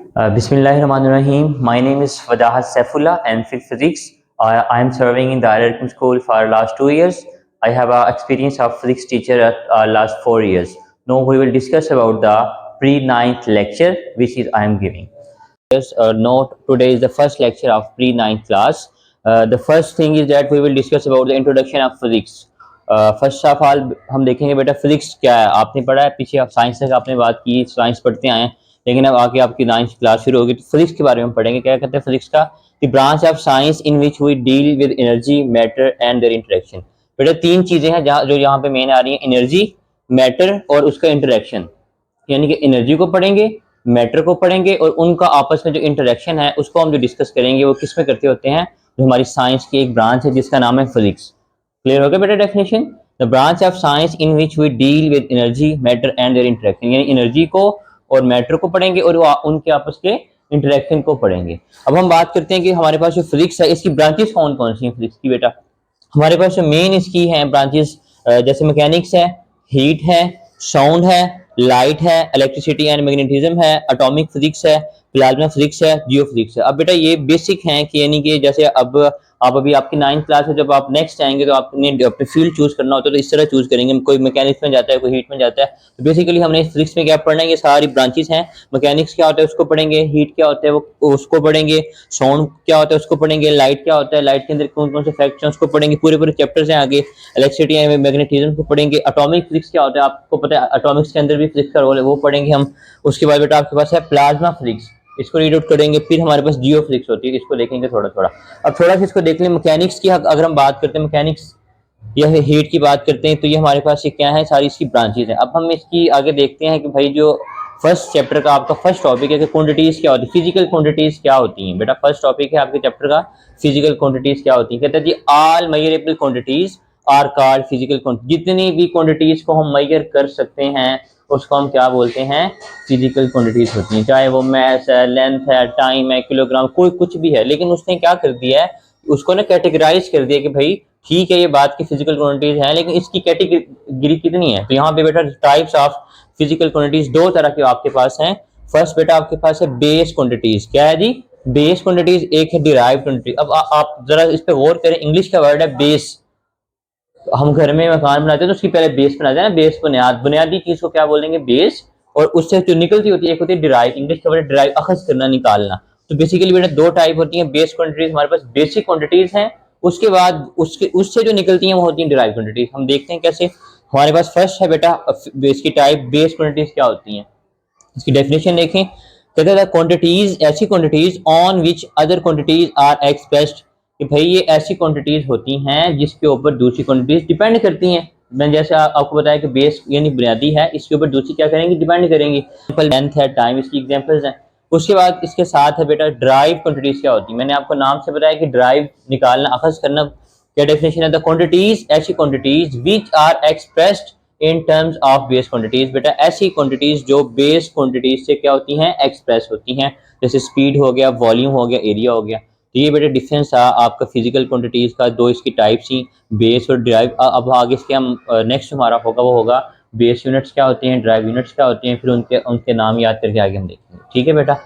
Bismillahirrahmanirrahim. My name is Wadahat Saifullah and Physics. I am serving in the Al School for last 2 years. I have experience of physics teacher at last 4 years. Now we will discuss about the pre-ninth lecture which is I am giving. Yes, note today is the first lecture of pre-ninth class. The first thing is that we will discuss about the introduction of physics. First of all हम देखेंगे बेटा physics क्या है। आपने पढ़ा है पीछे, आप साइंस तक आपने बात की, साइंस पढ़ते आए हैं, लेकिन अब आके आपकी 9th क्लास शुरू होगी तो फिजिक्स के बारे में पढ़ेंगे। क्या कहते हैं फिजिक्स का? The branch of science in which we deal with energy, matter and their interaction. बेटा तीन चीजें हैं जो यहाँ पे मेन आ रही है, एनर्जी, मैटर और उसका इंटरेक्शन। यानी कि एनर्जी को पढ़ेंगे, मैटर को पढ़ेंगे और उनका आपस में जो इंटरेक्शन है उसको हम जो डिस्कस करेंगे वो किस में करते होते हैं, जो हमारी साइंस की एक ब्रांच है जिसका नाम है फिजिक्स। क्लियर हो गया बेटा definition? The branch of science in which we deal with energy, matter and their interaction. यानी एनर्जी को और मैटर को पढ़ेंगे और उनके आपस के इंटरेक्शन को पढ़ेंगे। अब हम बात करते हैं कि हमारे पास जो फिजिक्स है इसकी ब्रांचेस कौन कौन सी हैं फिजिक्स की। बेटा हमारे पास जो मेन इसकी है ब्रांचेस, जैसे मैकेनिक्स है, हीट है, साउंड है, लाइट है, इलेक्ट्रिसिटी एंड मैग्नेटिज्म है, एटॉमिक फिजिक्स है, प्लाज्मा फिजिक्स है, जियो फिजिक्स है। अब बेटा ये बेसिक हैं कि यानी कि जैसे अब आप अभी आपकी 9th क्लास है, जब आप नेक्स्ट आएंगे तो आपने अपने फील्ड चूज करना होता है तो इस तरह चूज करेंगे। कोई मैकेनिक्स में जाता है, कोई हीट में जाता है, तो बेसिकली हमने फिजिक्स में क्या पढ़ना है, ये सारी ब्रांचेस हैं। मैकेनिक्स क्या होता है उसको पढ़ेंगे, हीट क्या होता है वो उसको पढ़ेंगे, साउंड क्या होता है उसको पढ़ेंगे, लाइट क्या होता है, लाइट के अंदर कौन कौन से फैक्ट्स हैं उसको पढ़ेंगे, पूरे पूरे चैप्टर्स हैं आगे। इलेक्ट्रिसिटी एंड मैग्नेटिज्म को पढ़ेंगे। एटॉमिक फिजिक्स क्या होता है आपको पता है, एटॉमिक्स के अंदर भी फिजिक्स का रोल है, वो पढ़ेंगे हम। उसके बाद बेटा आपके पास है प्लाज्मा फिजिक्स, इसको रीड आउट करेंगे। फिर हमारे पास जियो फिजिक्स होती है, इसको देखेंगे थोड़ा थोड़ा। अब थोड़ा सा इसको देख लें। मैकेनिक्स की अगर हम बात करते हैं, मैकेनिक्स या हीट की बात करते हैं, तो ये हमारे पास ये क्या है, सारी इसकी ब्रांचेज है। अब हम इसकी आगे देखते हैं कि भाई जो फर्स्ट चैप्टर का आपका फर्स्ट टॉपिक है कि क्वांटिटीज क्या होती है, फिजिकल क्वांटिटीज क्या होती हैं। बेटा फर्स्ट टॉपिक है आपके चैप्टर का फिजिकल क्वांटिटीज क्या होती है। कहते हैं जी all measurable quantities are called physical quantity. जितनी भी क्वांटिटीज को हम मेजर कर सकते हैं उसको हम क्या बोलते हैं, फिजिकल क्वांटिटीज होती हैं। चाहे वो मैस है, लेंथ है, टाइम है, किलोग्राम, कोई कुछ भी है, लेकिन उसने क्या कर दिया है, उसको ना कैटेगराइज कर दिया कि भाई ठीक है ये बात की फिजिकल क्वांटिटीज है, लेकिन इसकी कैटेगरी कितनी है। तो यहाँ पे बेटा टाइप्स ऑफ फिजिकल क्वांटिटीज दो तरह के आपके पास हैं। फर्स्ट बेटा आपके पास है बेस क्वांटिटीज। क्या है जी? Base quantities. एक है डिराइव्ड क्वांटिटी। अब आप जरा इस पे गौर करें, इंग्लिश का वर्ड है बेस। हम घर में मकान बनाते हैं तो उसकी पहले बेस बनाते हैं ना, बेस बुनियाद, बुनियादी चीज को क्या बोलेंगे, बेस। और उससे जो निकलती होती है एक होती है डिराइव, इंग्लिश का वर्ड डिराइव, अखज करना, निकालना। तो बेसिकली बेटा दो टाइप होती हैं बेस क्वांटिटीज। हमारे पास बेसिक क्वांटिटीज हैं, उसके बाद उससे जो निकलती हैं वो होती हैं डिराइव क्वांटिटीज। हम देखते हैं कैसे। हमारे पास फर्स्ट है बेटा इसकी टाइप बेस क्वांटिटीज क्या होती हैं, इसकी डेफिनेशन देखें। कहते हैं क्वांटिटीज, ऐसी quantities on which other quantities are expressed, कि भाई ये ऐसी क्वांटिटीज होती हैं जिसके ऊपर दूसरी क्वांटिटीज डिपेंड करती हैं। मैंने जैसे आपको बताया कि बेस यानी बुनियादी है, इसके ऊपर दूसरी क्या करेंगी, डिपेंड करेंगी। लेंथ है, टाइम, इसकी एग्जांपल्स हैं। उसके बाद इसके साथ है बेटा ड्राइव क्वांटिटीज क्या होती है। मैंने आपको नाम से बताया कि ड्राइव निकालना, अखज करना। क्या डेफिनेशन है, द क्वांटिटीज, ऐसी quantities which are expressed in terms of base quantities. बेटा ऐसी क्वांटिटीज जो बेस क्वांटिटीज से क्या होती हैं, एक्सप्रेस होती हैं। जैसे स्पीड हो गया, वॉल्यूम हो गया, एरिया हो गया। तो ये बेटा डिफरेंस था आपका फिजिकल क्वांटिटीज का, दो इसकी टाइप्स ही, बेस और ड्राइव। अब आगे इसके हम नेक्स्ट हमारा होगा वो होगा बेस यूनिट्स क्या होती हैं, ड्राइव यूनिट्स क्या होती हैं, फिर उनके नाम याद करके आगे हम देखेंगे। ठीक है बेटा।